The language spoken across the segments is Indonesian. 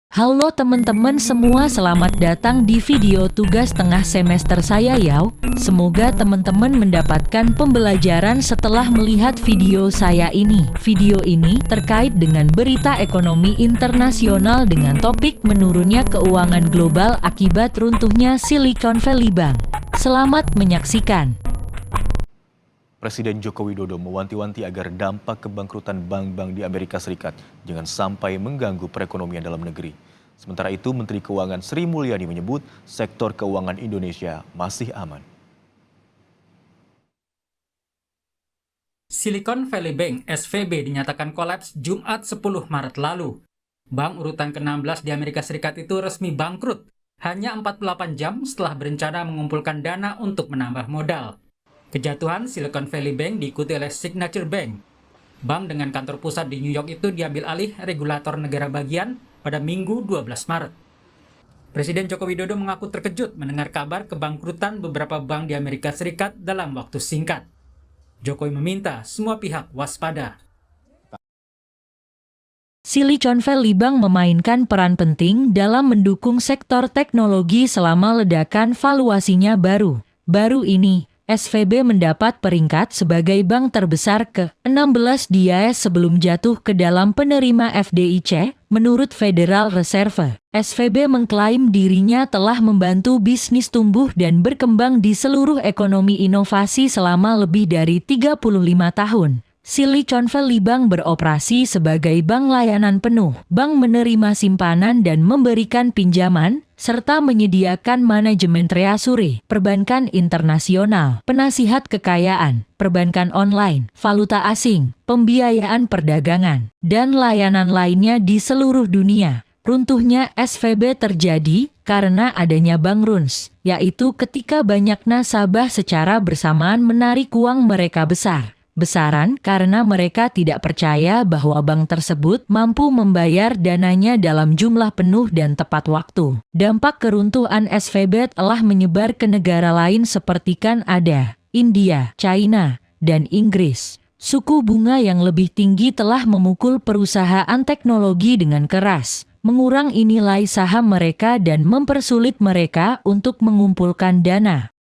Halo teman-teman semua, selamat datang di video tugas tengah semester saya ya. Semoga teman-teman mendapatkan pembelajaran setelah melihat video saya ini. Video ini terkait dengan berita ekonomi internasional dengan topik menurunnya keuangan global akibat runtuhnya Silicon Valley Bank. Selamat menyaksikan. Presiden Joko Widodo mewanti-wanti agar dampak kebangkrutan bank-bank di Amerika Serikat jangan sampai mengganggu perekonomian dalam negeri. Sementara itu, Menteri Keuangan Sri Mulyani menyebut sektor keuangan Indonesia masih aman. Silicon Valley Bank (SVB) dinyatakan kolaps Jumat 10 Maret lalu. Bank urutan ke-16 di Amerika Serikat itu resmi bangkrut hanya 48 jam setelah berencana mengumpulkan dana untuk menambah modal. Kejatuhan Silicon Valley Bank diikuti oleh Signature Bank. Bank dengan kantor pusat di New York itu diambil alih regulator negara bagian pada Minggu 12 Maret. Presiden Joko Widodo mengaku terkejut mendengar kabar kebangkrutan beberapa bank di Amerika Serikat dalam waktu singkat. Jokowi meminta semua pihak waspada. Silicon Valley Bank memainkan peran penting dalam mendukung sektor teknologi selama ledakan valuasinya baru. Baru ini, SVB mendapat peringkat sebagai bank terbesar ke-16 di AS sebelum jatuh ke dalam penerima FDIC, menurut Federal Reserve. SVB mengklaim dirinya telah membantu bisnis tumbuh dan berkembang di seluruh ekonomi inovasi selama lebih dari 35 tahun. Silicon Valley Bank beroperasi sebagai bank layanan penuh, bank menerima simpanan dan memberikan pinjaman, serta menyediakan manajemen treasury, perbankan internasional, penasihat kekayaan, perbankan online, valuta asing, pembiayaan perdagangan, dan layanan lainnya di seluruh dunia. Runtuhnya SVB terjadi karena adanya bank runs, yaitu ketika banyak nasabah secara bersamaan menarik uang mereka besaran karena mereka tidak percaya bahwa bank tersebut mampu membayar dananya dalam jumlah penuh dan tepat waktu. Dampak keruntuhan SVB telah menyebar ke negara lain seperti Kanada, India, China, dan Inggris. Suku bunga yang lebih tinggi telah memukul perusahaan teknologi dengan keras, mengurangi nilai saham mereka dan mempersulit mereka untuk mengumpulkan dana.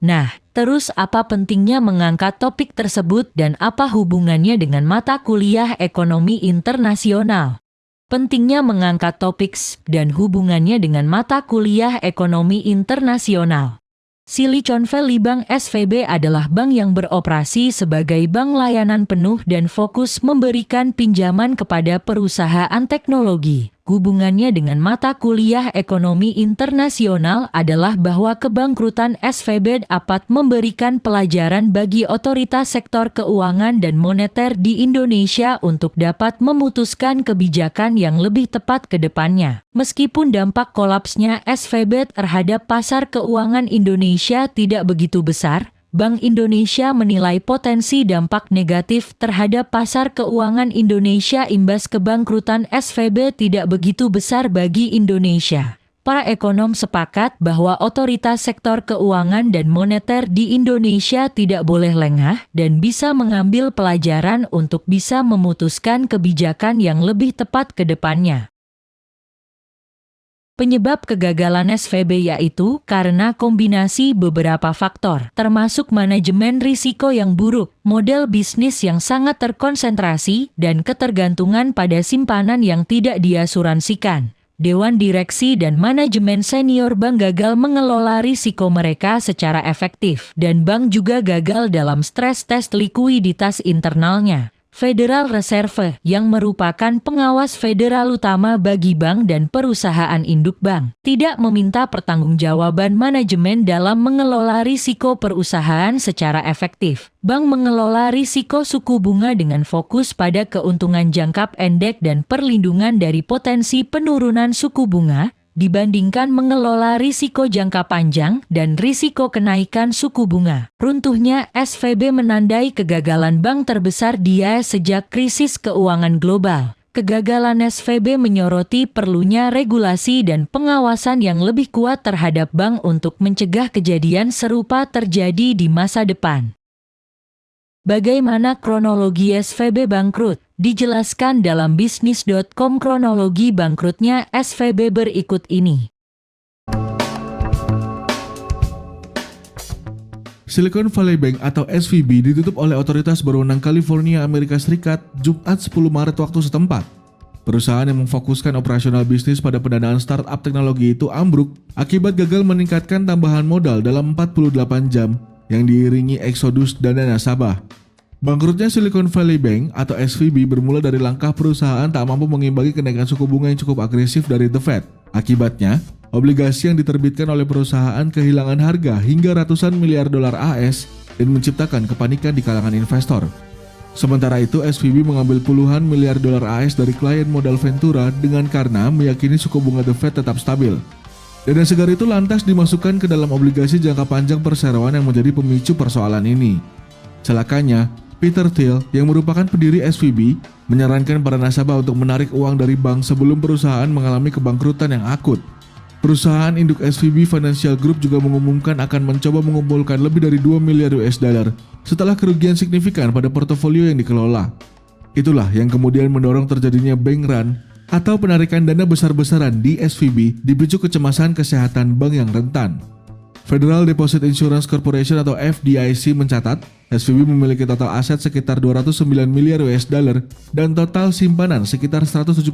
Nah, terus apa pentingnya mengangkat topik tersebut dan apa hubungannya dengan mata kuliah ekonomi internasional? Pentingnya mengangkat topik dan hubungannya dengan mata kuliah ekonomi internasional. Silicon Valley Bank (SVB) adalah bank yang beroperasi sebagai bank layanan penuh dan fokus memberikan pinjaman kepada perusahaan teknologi. Hubungannya dengan mata kuliah ekonomi internasional adalah bahwa kebangkrutan SVB dapat memberikan pelajaran bagi otoritas sektor keuangan dan moneter di Indonesia untuk dapat memutuskan kebijakan yang lebih tepat ke depannya. Meskipun dampak kolapsnya SVB terhadap pasar keuangan Indonesia tidak begitu besar, Bank Indonesia menilai potensi dampak negatif terhadap pasar keuangan Indonesia imbas kebangkrutan SVB tidak begitu besar bagi Indonesia. Para ekonom sepakat bahwa otoritas sektor keuangan dan moneter di Indonesia tidak boleh lengah dan bisa mengambil pelajaran untuk bisa memutuskan kebijakan yang lebih tepat ke depannya. Penyebab kegagalan SVB yaitu karena kombinasi beberapa faktor, termasuk manajemen risiko yang buruk, model bisnis yang sangat terkonsentrasi, dan ketergantungan pada simpanan yang tidak diasuransikan. Dewan direksi dan manajemen senior bank gagal mengelola risiko mereka secara efektif, dan bank juga gagal dalam stres tes likuiditas internalnya. Federal Reserve, yang merupakan pengawas federal utama bagi bank dan perusahaan induk bank, tidak meminta pertanggungjawaban manajemen dalam mengelola risiko perusahaan secara efektif. Bank mengelola risiko suku bunga dengan fokus pada keuntungan jangka pendek dan perlindungan dari potensi penurunan suku bunga, dibandingkan mengelola risiko jangka panjang dan risiko kenaikan suku bunga. Runtuhnya SVB menandai kegagalan bank terbesar di AS sejak krisis keuangan global. Kegagalan SVB menyoroti perlunya regulasi dan pengawasan yang lebih kuat terhadap bank untuk mencegah kejadian serupa terjadi di masa depan. Bagaimana kronologi SVB bangkrut? Dijelaskan dalam bisnis.com kronologi bangkrutnya SVB berikut ini. Silicon Valley Bank atau SVB ditutup oleh otoritas berwenang California, Amerika Serikat, Jumat 10 Maret waktu setempat. Perusahaan yang memfokuskan operasional bisnis pada pendanaan startup teknologi itu ambruk akibat gagal meningkatkan tambahan modal dalam 48 jam yang diiringi eksodus dana nasabah. Bangkrutnya Silicon Valley Bank atau SVB bermula dari langkah perusahaan tak mampu mengimbangi kenaikan suku bunga yang cukup agresif dari The Fed. Akibatnya, obligasi yang diterbitkan oleh perusahaan kehilangan harga hingga ratusan miliar dolar AS dan menciptakan kepanikan di kalangan investor. Sementara itu, SVB mengambil puluhan miliar dolar AS dari klien modal Ventura dengan karena meyakini suku bunga The Fed tetap stabil. Dana segar itu lantas dimasukkan ke dalam obligasi jangka panjang perseroan yang menjadi pemicu persoalan ini. Celakanya, Peter Thiel yang merupakan pendiri SVB menyarankan para nasabah untuk menarik uang dari bank sebelum perusahaan mengalami kebangkrutan yang akut. Perusahaan induk SVB Financial Group juga mengumumkan akan mencoba mengumpulkan lebih dari 2 miliar US dollar setelah kerugian signifikan pada portofolio yang dikelola. Itulah yang kemudian mendorong terjadinya bank run atau penarikan dana besar-besaran di SVB dipicu kecemasan kesehatan bank yang rentan. Federal Deposit Insurance Corporation atau FDIC mencatat SVB memiliki total aset sekitar 209 miliar US dollar dan total simpanan sekitar 175,4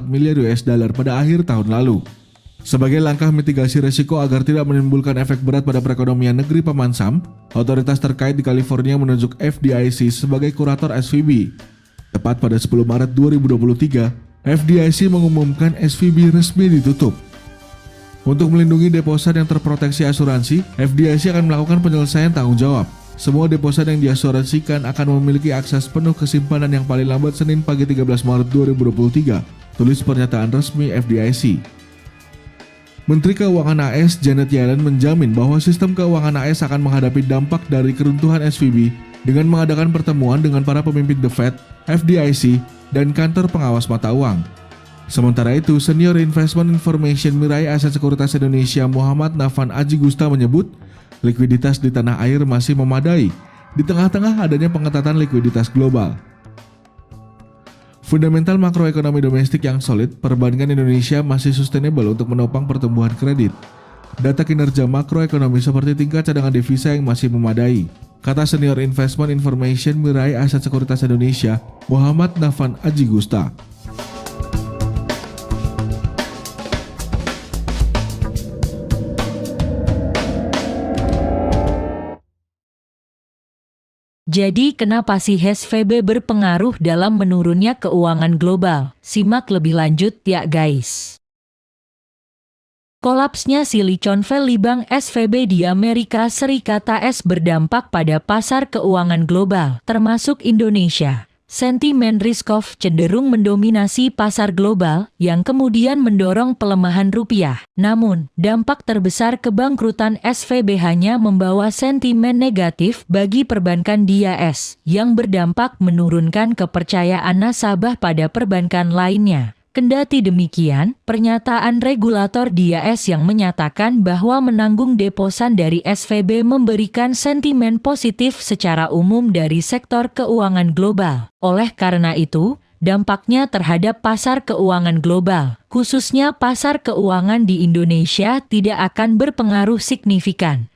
miliar US dollar pada akhir tahun lalu. Sebagai langkah mitigasi resiko agar tidak menimbulkan efek berat pada perekonomian negeri Paman Sam, otoritas terkait di California menunjuk FDIC sebagai kurator SVB. Tepat pada 10 Maret 2023, FDIC mengumumkan SVB resmi ditutup. Untuk melindungi deposit yang terproteksi asuransi, FDIC akan melakukan penyelesaian tanggung jawab. Semua deposit yang diasuransikan akan memiliki akses penuh ke simpanan yang paling lambat Senin pagi 13 Maret 2023, tulis pernyataan resmi FDIC. Menteri Keuangan AS Janet Yellen menjamin bahwa sistem keuangan AS akan menghadapi dampak dari keruntuhan SVB dengan mengadakan pertemuan dengan para pemimpin The Fed, FDIC, dan kantor pengawas mata uang. Sementara itu, Senior Investment Information Mirai Aset Sekuritas Indonesia Muhammad Nafan Aji Gusta menyebut likuiditas di tanah air masih memadai di tengah-tengah adanya pengetatan likuiditas global. Fundamental makroekonomi domestik yang solid, perbankan Indonesia masih sustainable untuk menopang pertumbuhan kredit. Data kinerja makroekonomi seperti tingkat cadangan devisa yang masih memadai, kata Senior Investment Information Mirai Aset Sekuritas Indonesia Muhammad Nafan Aji Gusta. Jadi kenapa sih SVB berpengaruh dalam menurunnya keuangan global? Simak lebih lanjut ya guys. Kolapsnya Silicon Valley Bank SVB di Amerika Serikat AS berdampak pada pasar keuangan global, termasuk Indonesia. Sentimen risk-off cenderung mendominasi pasar global yang kemudian mendorong pelemahan rupiah. Namun, dampak terbesar kebangkrutan SVB hanya membawa sentimen negatif bagi perbankan di AS yang berdampak menurunkan kepercayaan nasabah pada perbankan lainnya. Kendati demikian, pernyataan regulator di AS yang menyatakan bahwa menanggung deposan dari SVB memberikan sentimen positif secara umum dari sektor keuangan global. Oleh karena itu, dampaknya terhadap pasar keuangan global, khususnya pasar keuangan di Indonesia, tidak akan berpengaruh signifikan.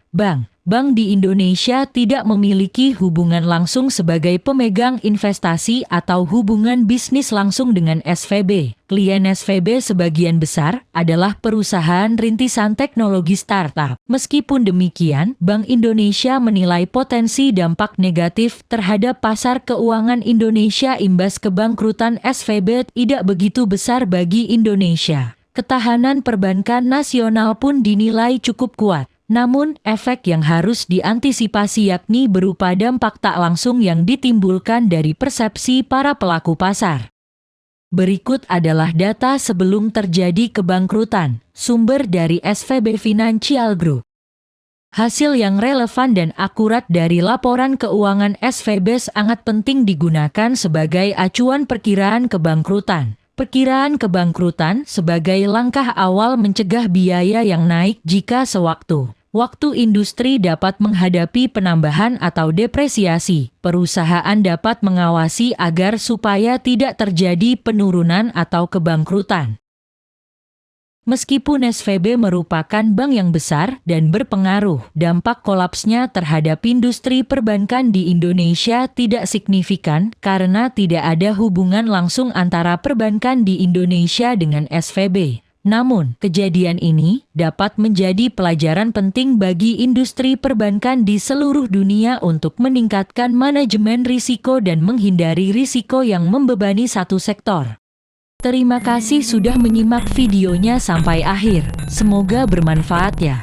Bank di Indonesia tidak memiliki hubungan langsung sebagai pemegang investasi atau hubungan bisnis langsung dengan SVB. Klien SVB sebagian besar adalah perusahaan rintisan teknologi startup. Meskipun demikian, Bank Indonesia menilai potensi dampak negatif terhadap pasar keuangan Indonesia imbas kebangkrutan SVB tidak begitu besar bagi Indonesia. Ketahanan perbankan nasional pun dinilai cukup kuat. Namun, efek yang harus diantisipasi yakni berupa dampak tak langsung yang ditimbulkan dari persepsi para pelaku pasar. Berikut adalah data sebelum terjadi kebangkrutan, sumber dari SVB Financial Group. Hasil yang relevan dan akurat dari laporan keuangan SVB sangat penting digunakan sebagai acuan perkiraan kebangkrutan. Perkiraan kebangkrutan sebagai langkah awal mencegah biaya yang naik jika sewaktu Waktu industri dapat menghadapi penambahan atau depresiasi, perusahaan dapat mengawasi agar supaya tidak terjadi penurunan atau kebangkrutan. Meskipun SVB merupakan bank yang besar dan berpengaruh, dampak kolapsnya terhadap industri perbankan di Indonesia tidak signifikan karena tidak ada hubungan langsung antara perbankan di Indonesia dengan SVB. Namun, kejadian ini dapat menjadi pelajaran penting bagi industri perbankan di seluruh dunia untuk meningkatkan manajemen risiko dan menghindari risiko yang membebani satu sektor. Terima kasih sudah menyimak videonya sampai akhir. Semoga bermanfaat ya.